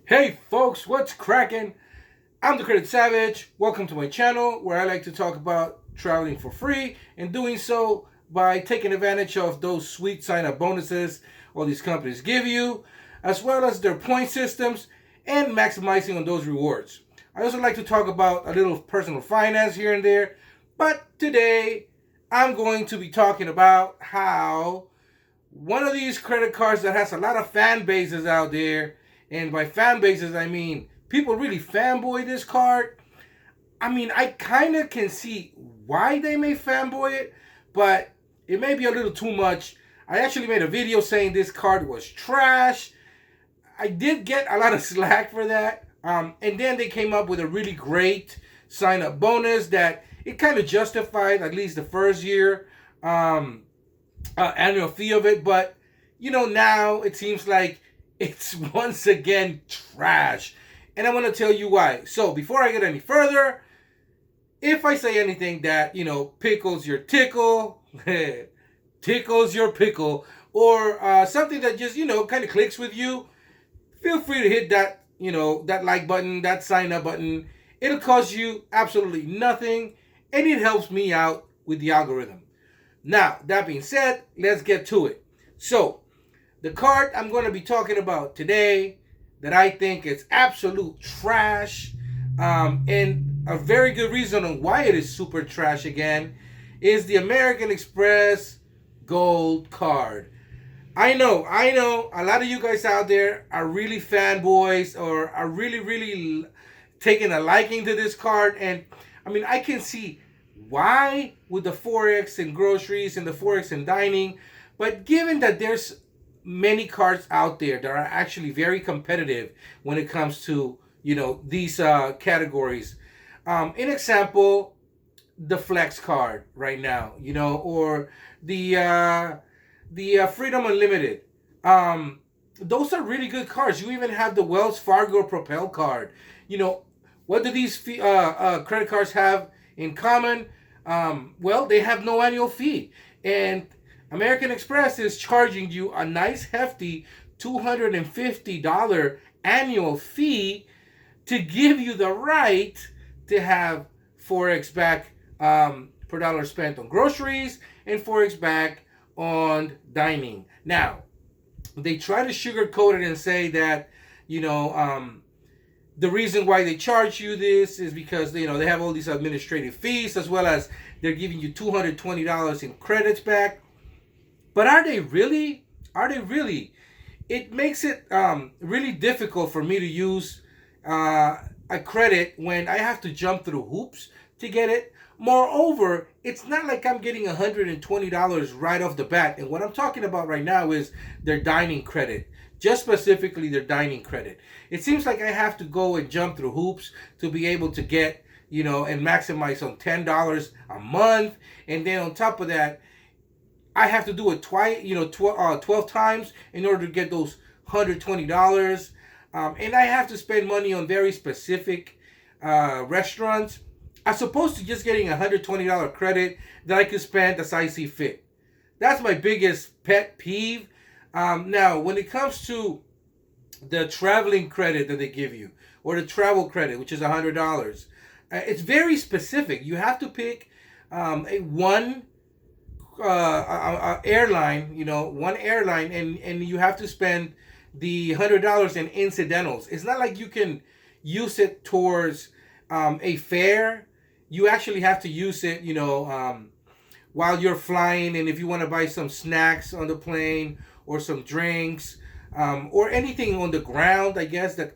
Hey folks, what's cracking? I'm the Credit Savage. Welcome to my channel where I like to talk about traveling for free and doing so by taking advantage of those sweet sign-up bonuses all these companies give you, as well as their point systems and maximizing on those rewards. I also like to talk about a little personal finance here and there, but today I'm going to be talking about how one of these credit cards that has a lot of fan bases out there, and by fan bases I mean people really fanboy this card. I mean, I kind of can see why they may fanboy it, but it may be a little too much. I actually made a video saying this card was trash. I did get a lot of slack for that. And then they came up with a really great sign up bonus that it kind of justified at least the first year annual fee of it. But, now it seems like it's once again trash. And I want to tell you why. So before I get any further, if I say anything that, pickles your tickle, tickles your pickle, or something that just, kind of clicks with you, feel free to hit that, that like button, that sign up button. It'll cost you absolutely nothing, and it helps me out with the algorithm. Now, that being said, let's get to it. So, the card I'm going to be talking about today that I think is absolute trash, and a very good reason on why it is super trash again, is the American Express Gold card. I know, a lot of you guys out there are really fanboys or are really taking a liking to this card. And I mean, I can see why with the Forex and groceries and the Forex and dining. But given that there's many cards out there that are actually very competitive when it comes to, these categories. In example, the Flex card right now, or the Freedom Unlimited. Those are really good cards. You even have the Wells Fargo Propel card. What do these credit cards have in common? Well, they have no annual fee. And American Express is charging you a nice hefty $250 annual fee to give you the right to have Forex back per dollar spent on groceries and Forex back on dining. Now, they try to sugarcoat it and say that, the reason why they charge you this is because, they have all these administrative fees, as well as they're giving you $220 in credits back. But are they really? Are they really? It makes it really difficult for me to use a credit when I have to jump through hoops to get it. Moreover, it's not like I'm getting $120 right off the bat. And what I'm talking about right now is their dining credit. Just specifically their dining credit. It seems like I have to go and jump through hoops to be able to get, and maximize on $10 a month. And then on top of that, I have to do it twice, 12 times in order to get those $120. And I have to spend money on very specific restaurants, as opposed to just getting a $120 credit that I could spend as I see fit. That's my biggest pet peeve. Now, when it comes to the traveling credit that they give you, or the travel credit, which is $100, it's very specific. You have to pick one airline, one airline, and you have to spend the $100 in incidentals. It's not like you can use it towards a fare. You actually have to use it, while you're flying, and if you want to buy some snacks on the plane or some drinks, or anything on the ground, I guess the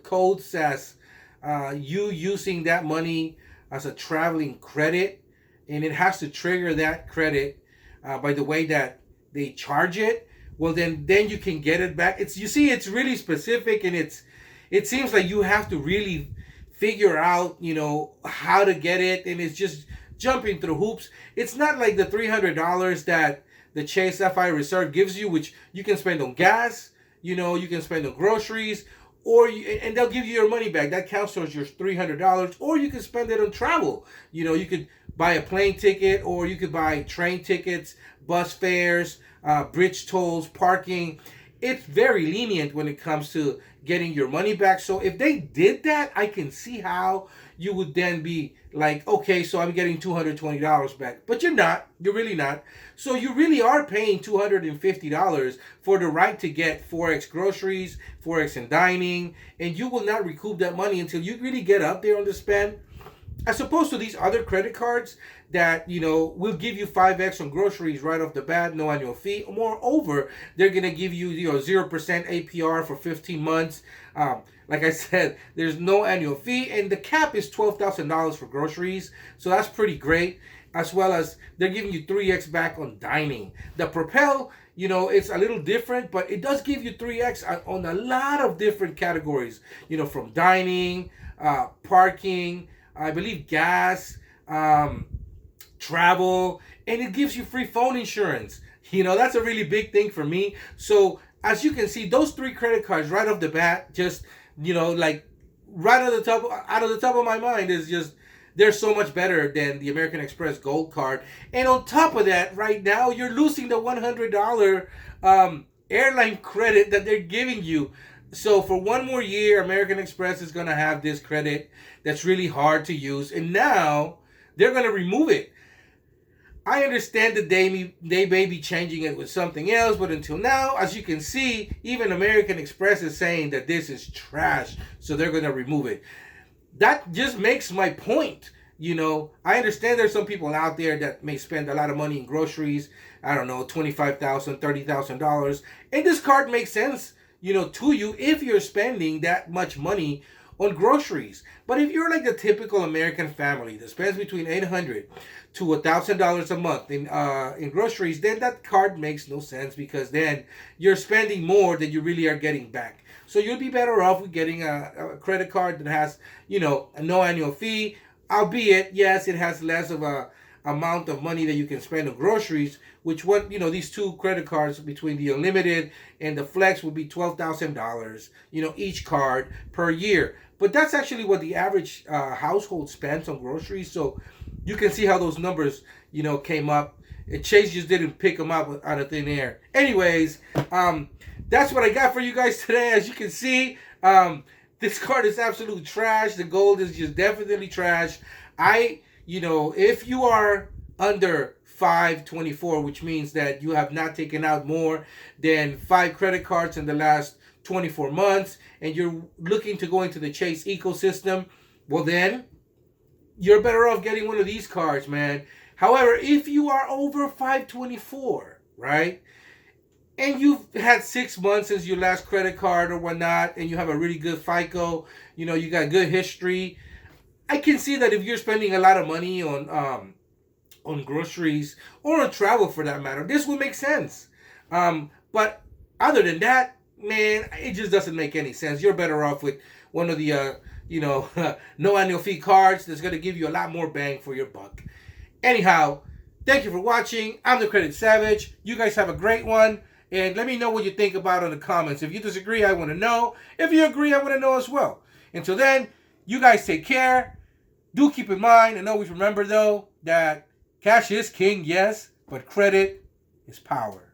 code says you using that money as a traveling credit, and it has to trigger that credit by the way that they charge it. Well, then you can get it back. It's really specific, and it seems like you have to really figure out, how to get it, and it's just jumping through hoops. It's not like the $300 that the Chase FI Reserve gives you, which you can spend on gas, you can spend on groceries, and they'll give you your money back. That counts towards your $300, or you can spend it on travel. You could buy a plane ticket, or you could buy train tickets, bus fares, bridge tolls, parking. it's very lenient when it comes to getting your money back. So if they did that, I can see how you would then be like, okay, so I'm getting $220 back. But you're not. You're really not. So you really are paying $250 for the right to get Forex groceries, Forex and dining, and you will not recoup that money until you really get up there on the spend. As opposed to these other credit cards that, will give you 5x on groceries right off the bat, no annual fee. Moreover, they're going to give you, 0% APR for 15 months. Like I said, there's no annual fee, and the cap is $12,000 for groceries. So that's pretty great. As well as they're giving you 3x back on dining. The Propel, it's a little different, but it does give you 3x on a lot of different categories, from dining, parking, I believe gas, travel, and it gives you free phone insurance. That's a really big thing for me. So as you can see, those 3 credit cards right off the bat, just, like right out of the top of my mind is just, they're so much better than the American Express Gold card. And on top of that, right now, you're losing the $100 airline credit that they're giving you. So for one more year, American Express is going to have this credit that's really hard to use. And now they're going to remove it. I understand that they may be changing it with something else, but until now, as you can see, even American Express is saying that this is trash, so they're going to remove it. That just makes my point. I understand there's some people out there that may spend a lot of money in groceries. I don't know, $25,000, $30,000. And this card makes sense, to you if you're spending that much money on groceries. But if you're like the typical American family that spends between $800 to $1,000 a month in groceries, then that card makes no sense, because then you're spending more than you really are getting back. So you'll be better off with getting a credit card that has, a no annual fee, albeit, yes, it has less of a amount of money that you can spend on groceries, which these 2 credit cards between the Unlimited and the Flex will be $12,000, each card per year. But that's actually what the average household spends on groceries. So you can see how those numbers, came up. Chase just didn't pick them up out of thin air. Anyways, that's what I got for you guys today. As you can see, this card is absolute trash. The Gold is just definitely trash. If you are under 524, which means that you have not taken out more than 5 credit cards in the last 24 months, and you're looking to go into the Chase ecosystem, well then, you're better off getting one of these cards, man. However, if you are over 524, right, and you've had 6 months since your last credit card or whatnot, and you have a really good FICO, you got good history, I can see that if you're spending a lot of money on groceries or on travel for that matter, this will make sense. But other than that, man, it just doesn't make any sense. You're better off with one of the no annual fee cards that's going to give you a lot more bang for your buck. Anyhow, thank you for watching. I'm the Credit Savage. You guys have a great one. And let me know what you think about it in the comments. If you disagree, I want to know. If you agree, I want to know as well. Until then, you guys take care. Do keep in mind and always remember, though, that cash is king, yes, but credit is power.